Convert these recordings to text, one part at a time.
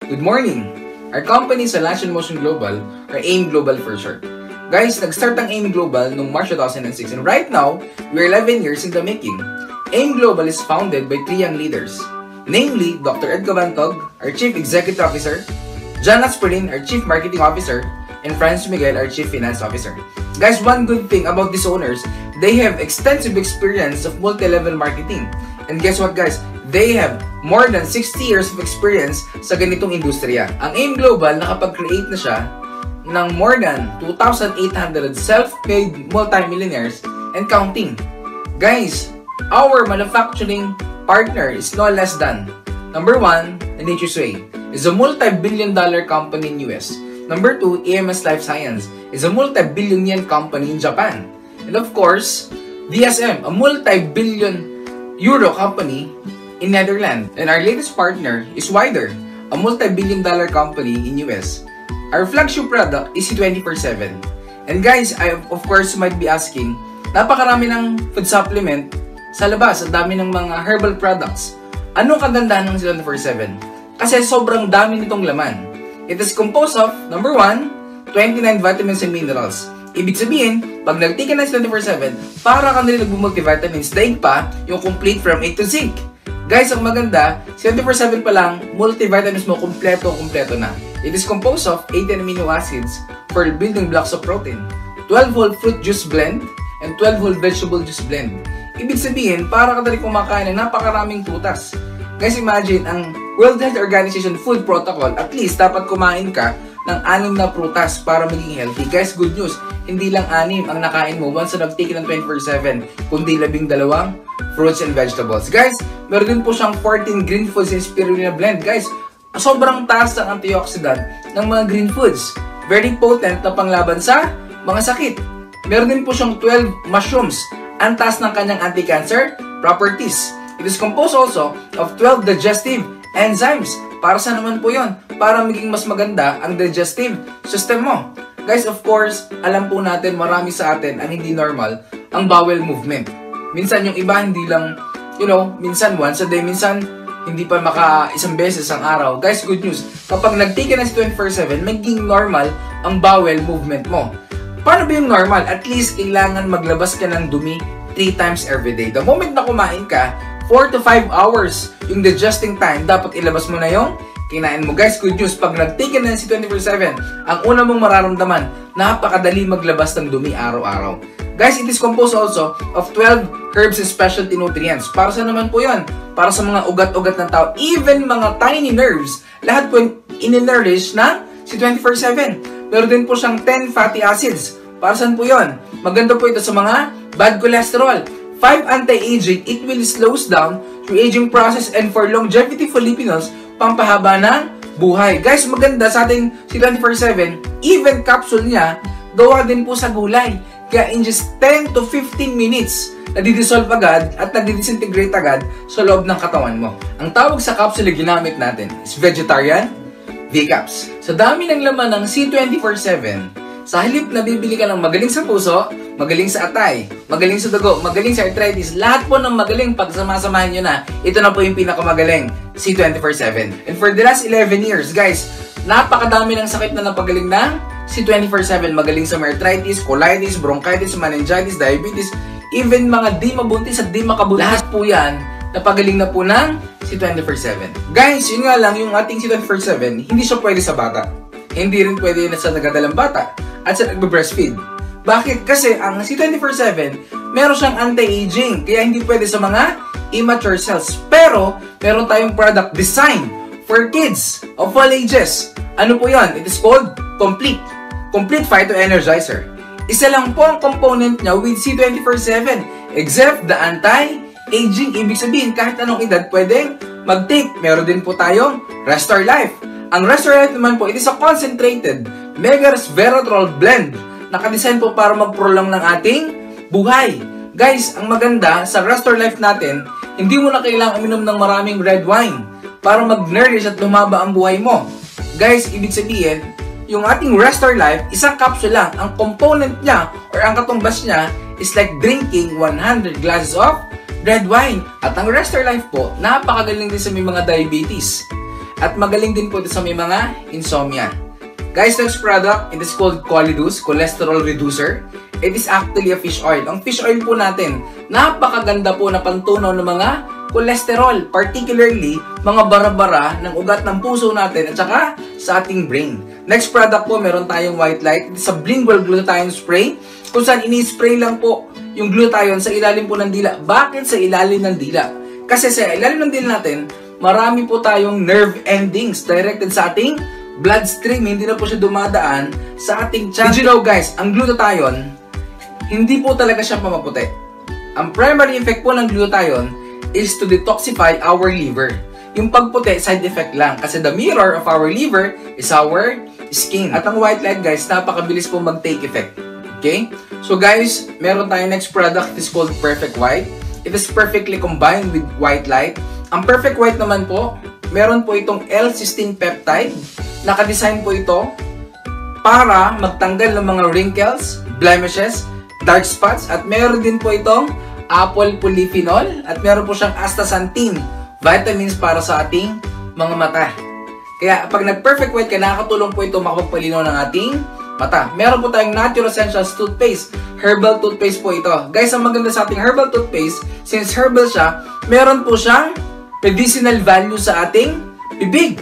Good morning! Our company sa Lash & Motion Global, or AIM Global for short. Guys, nag-start ang AIM Global noong March 2006 and right now, we're 11 years in the making. AIM Global is founded by 3 young leaders, namely Dr. Ed Gabantog, our Chief Executive Officer, John Asperin, our Chief Marketing Officer, and Franz Miguel, our Chief Finance Officer. Guys, one good thing about these owners, they have extensive experience of multi-level marketing. And guess what guys? They have more than 60 years of experience sa ganitong industriya. Ang AIM Global nakapag-create na siya ng more than 2,800 self-made multimillionaires and counting. Guys, our manufacturing partner is no less than number 1, Nature's Way, is a multi-billion-dollar company in US. Number 2, EMS Life Science is a multi-billion yen company in Japan. And of course, DSM, a multi-billion euro company in Netherlands. And our latest partner is Wider, a multi-billion-dollar company in US. Our flagship product is C24/7. And guys, I of course might be asking, napakarami ng food supplement sa labas, ang dami ng mga herbal products. Anong kagandahan ng C24/7? Kasi sobrang dami nitong laman. It is composed of, number 1, 29 vitamins and minerals. Ibig sabihin, pag nag-take ka ng 24/7, para ka na rin nag-multivitamins, daig pa yung complete from A to Z. Guys, ang maganda, 24/7 pa lang, multivitamins mo kompleto na. It is composed of 18 amino acids for building blocks of protein, 12 whole fruit juice blend, and 12 whole vegetable juice blend. Ibig sabihin, para ka na rin kumakain ng napakaraming prutas. Guys, imagine, ang World Health Organization Food Protocol, at least dapat kumain ka ng 6 na prutas para maging healthy. Guys, good news, hindi lang 6 ang nakain mo once na nag-take ng 24/7, kundi 12 fruits and vegetables. Guys, meron din po siyang 14 green foods and spirulina blend. Guys, sobrang taas ng antioxidant ng mga green foods. Very potent na panglaban sa mga sakit. Meron din po siyang 12 mushrooms. Ang taas ng kanyang anti-cancer properties. It is composed also of 12 digestive enzymes. Para sa naman po yon? Para maging mas maganda ang digestive system mo. Guys, of course, alam po natin, marami sa atin ang hindi normal ang bowel movement. Minsan yung iba hindi lang, minsan once a day, minsan hindi pa isang beses ang araw. Guys, good news, kapag nag-take ka na 24/7, maging normal ang bowel movement mo. Paano ba yung normal? At least kailangan maglabas ka ng dumi 3 times every day. The moment na kumain ka, 4 to 5 hours yung digesting time, dapat ilabas mo na yung kinain mo. Guys, good news, pag nag-take ka na si 24/7, ang una mong mararamdaman, napakadali maglabas ng dumi araw-araw. Guys, it is composed also of 12 herbs and specialty nutrients. Para sa naman po yun? Para sa mga ugat-ugat ng tao, even mga tiny nerves, lahat po in-nourish na si 24/7. Meron din po siyang 10 fatty acids. Para saan po yun? Maganda po ito sa mga bad cholesterol. 5 anti-aging, it will slows down your aging process and for longevity Filipinos, pampahaba ng buhay. Guys, maganda sa ating si 24/7, even capsule niya, gawa din po sa gulay. Kaya in just 10 to 15 minutes, nadi-dissolve agad at nadi-disintegrate agad sa loob ng katawan mo. Ang tawag sa capsule na ginamit natin is vegetarian V-Caps. Sa dami ng laman ng C24/7, sa halip na bibili ka ng magaling sa puso, magaling sa atay, magaling sa dugo, magaling sa arthritis, lahat po ng magaling pag sama-samahin nyo na, ito na po yung pinakamagaling, C24/7. And for the last 11 years, guys, napakadami ng sakit na napagaling ng C24/7. Magaling sa arthritis, colitis, bronchitis, meningitis, diabetes, even mga di mabuntis at di makabuntis. Lahat po yan, napagaling na po ng C24/7. Guys, yun nga lang, yung ating C24/7, hindi siya pwede sa bata. Hindi rin pwede na sa nagdadalang bata at sa nagbe-breastfeed. Bakit? Kasi ang C24/7, meron siyang anti-aging, kaya hindi pwede sa mga immature cells. Pero, meron tayong product design for kids of all ages. Ano po yan? It is called Complete Phyto Energizer. Isa lang po ang component niya with C24/7, except the anti-aging. Ibig sabihin, kahit anong edad pwedeng mag-take. Meron din po tayong Restore Life. Ang Restore Life naman po, it is a concentrated mega resveratrol blend. Nakadesign po para mag-prolong ng ating buhay. Guys, ang maganda sa Restore Life natin, hindi mo na kailangang uminom ng maraming red wine para mag-nourish at lumaba ang buhay mo. Guys, ibig sabihin, yung ating Restore Life, isang capsule lang. Ang component niya or ang katumbas niya is like drinking 100 glasses of red wine. At ang Restore Life po, napakagaling din sa may mga diabetes. At magaling din po ito sa may mga insomnia. Guys, next product, it is called Cholidus, cholesterol reducer. It is actually a fish oil. Ang fish oil po natin, napakaganda po na pantunaw ng mga cholesterol, particularly mga bara-bara ng ugat ng puso natin at saka sa ating brain. Next product po, meron tayong white light. It is a lingual glutathione spray, kung saan ini-spray lang po yung glutathione sa ilalim po ng dila. Bakit sa ilalim ng dila? Kasi sa ilalim ng dila natin, marami po tayong nerve endings directed sa ating bloodstream. Hindi na po siya dumadaan sa ating tiyan. Did you know guys, ang glutathione, hindi po talaga siya pamaputi. Ang primary effect po ng glutathione is to detoxify our liver. Yung pagputi, side effect lang. Kasi the mirror of our liver is our skin. At ang white light guys, napakabilis po mag-take effect. Okay? So guys, meron tayong next product. It is called Perfect White. It is perfectly combined with white light. Ang Perfect White naman po, meron po itong L-cysteine peptide. Nakadesign po ito para magtanggal ng mga wrinkles, blemishes, dark spots, at meron din po itong apple polyphenol at meron po siyang astaxanthin, vitamins para sa ating mga mata. Kaya pag nag-Perfect White ka, nakakatulong po ito makapagpalinaw ng ating mata. Meron po tayong Natural Essentials toothpaste, herbal toothpaste po ito. Guys, ang maganda sa ating herbal toothpaste, since herbal siya, meron po siyang medicinal value sa ating bibig.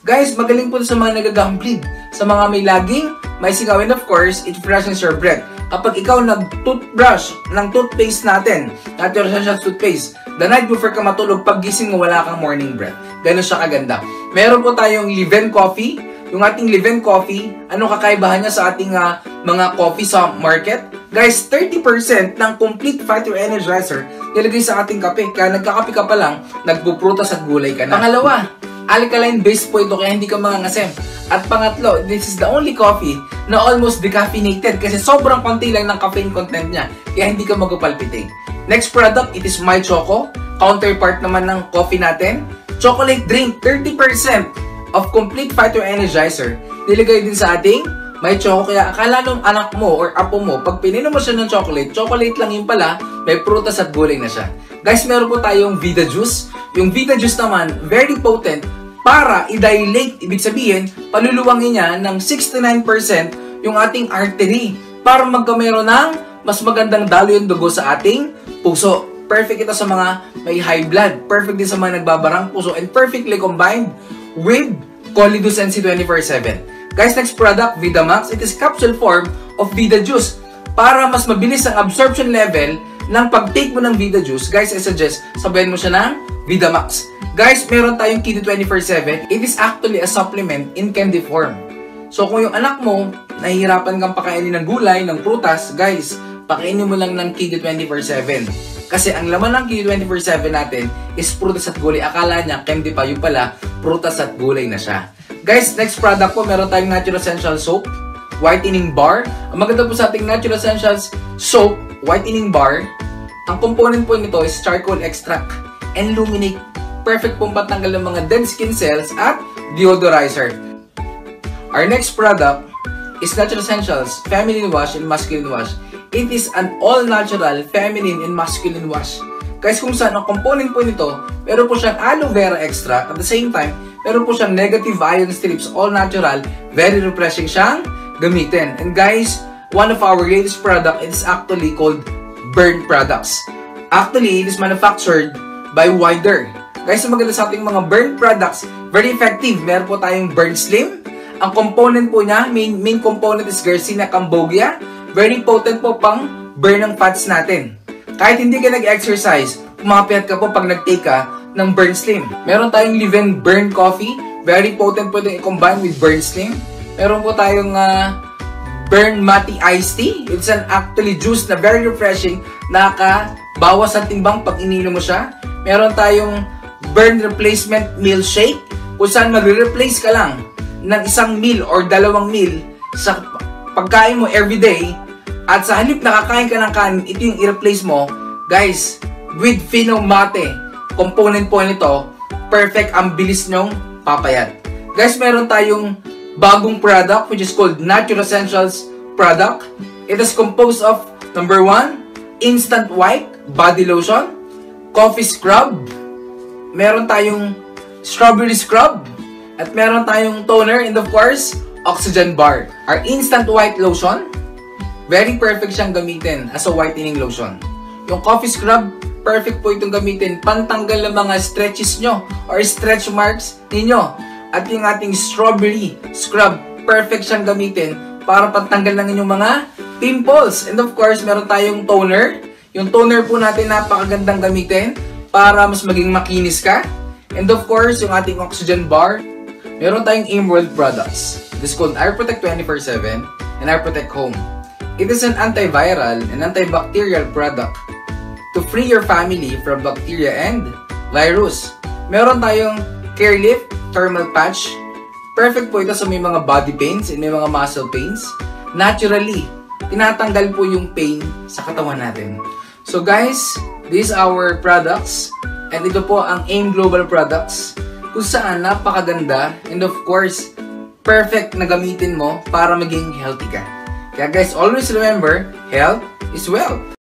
Guys, magaling po sa mga nagagambleed, sa mga may laging may sigaw, and of course, it freshens your breath. Kapag ikaw nag-toothbrush ng toothpaste natin, Natural Essentials toothpaste, the night before ka matulog, pag gising mo, wala kang morning breath. Ganun siya kaganda. Meron po tayong Liven Coffee. Yung ating Liven Coffee, ano kakaibahan niya sa ating mga coffee sa market? Guys, 30% ng complete fighter energizer nilagay sa ating kape. Kaya nagkakape ka pa lang, nagpuprutas at gulay ka na. Pangalawa, alkaline based po ito kaya hindi ka mangangasem. At pangatlo, this is the only coffee na almost decaffeinated kasi sobrang konti lang ng caffeine content niya kaya hindi ka magpalpitate. Next product, it is My Choco. Counterpart naman ng coffee natin. Chocolate drink, 30% of complete fighter energizer nilagay din sa ating My Choco. Kaya akala nung anak mo or apo mo, pag pininom mo siya ng chocolate, chocolate lang yun pala, may prutas at gulay na siya. Guys, meron po tayong Vida Juice. Yung Vida Juice naman, very potent para i-dilate, ibig sabihin, paluluwangin niya ng 69% yung ating artery para magkamero ng mas magandang daloy yung dugo sa ating puso. Perfect ito sa mga may high blood, perfect din sa mga nagbabarang puso, and perfectly combined with Cholidus NC 24/7. Guys, next product, VitaMax. It is capsule form of Vida Juice. Para mas mabilis ang absorption level ng pag-take mo ng Vida Juice, guys, I suggest sabayan mo siya ng VitaMax. Guys, meron tayong Kido 24/7. It is actually a supplement in candy form. So, kung yung anak mo, nahihirapan kang pakainin ng gulay, ng prutas, guys, pakainin mo lang ng Kido 24/7. Kasi ang laman ng Kido 24/7 natin is prutas at gulay. Akala niya, candy pa, yung pala, prutas at gulay na siya. Guys, next product po, meron tayong Natural Essentials Soap, Whitening Bar. Ang maganda po sa ating Natural Essentials Soap, Whitening Bar, ang component po nito is charcoal extract and luminate. Perfect pong patanggal ng mga dead skin cells at deodorizer. Our next product is Natural Essentials Feminine Wash and Masculine Wash. It is an all-natural feminine and masculine wash. Guys, kung saan ang component po nito, meron po siyang aloe vera extract. At the same time, meron po siyang negative ion strips, all natural, very refreshing siyang gamitin. And guys, one of our latest product is actually called Burn Products. Actually, it is manufactured by Wider. Guys, ang maganda sa ating mga burn products, very effective. Meron po tayong Burn Slim. Ang component po niya, main component is Garcinia cambogia. Very potent po pang burn ng fats natin. Kahit hindi ka nag-exercise, pumapayat ka po pag nag-take ka ng Burn Slim. Meron tayong Liven Burn Coffee. Very potent po itong i-combine with Burn Slim. Meron po tayong Burn Mati Iced Tea. It's an actually juice na very refreshing. Nakakabawas ang timbang pag ininom mo siya. Meron tayong Burn Replacement Meal Shake, kung saan magre-replace ka lang ng isang meal or dalawang meal sa pagkain mo everyday, at sa halip na kakain ka ng kanin, ito yung i-replace mo. Guys, with Fino Mate, component po nito, perfect, ang bilis nyong papayat. Guys, meron tayong bagong product which is called Natural Essentials product. It is composed of, number 1, Instant White Body Lotion, Coffee Scrub, meron tayong Strawberry Scrub, At meron tayong toner and of course, Oxygen Bar. Our instant white lotion, very perfect siyang gamitin as a whitening lotion. Yung coffee scrub, perfect po itong gamitin pantanggal ng mga stretches nyo or stretch marks ninyo. At yung ating strawberry scrub, perfect siyang gamitin para pantanggal ng inyong mga pimples. And of course, meron tayong toner. Yung toner po natin napakagandang gamitin para mas maging makinis ka. And of course, yung ating Oxygen Bar, meron tayong Aimworld products. This is called AirProtect 24/7 and AirProtect Home. It is an antiviral and antibacterial product to free your family from bacteria and virus. Meron tayong Care Lift Thermal Patch. Perfect po ito sa may mga body pains and may mga muscle pains. Naturally, tinatanggal po yung pain sa katawan natin. So guys, these are our products. And ito po ang AIM Global products kung saan napakaganda and of course, perfect na gamitin mo para maging healthy ka. Kaya guys, always remember, health is wealth.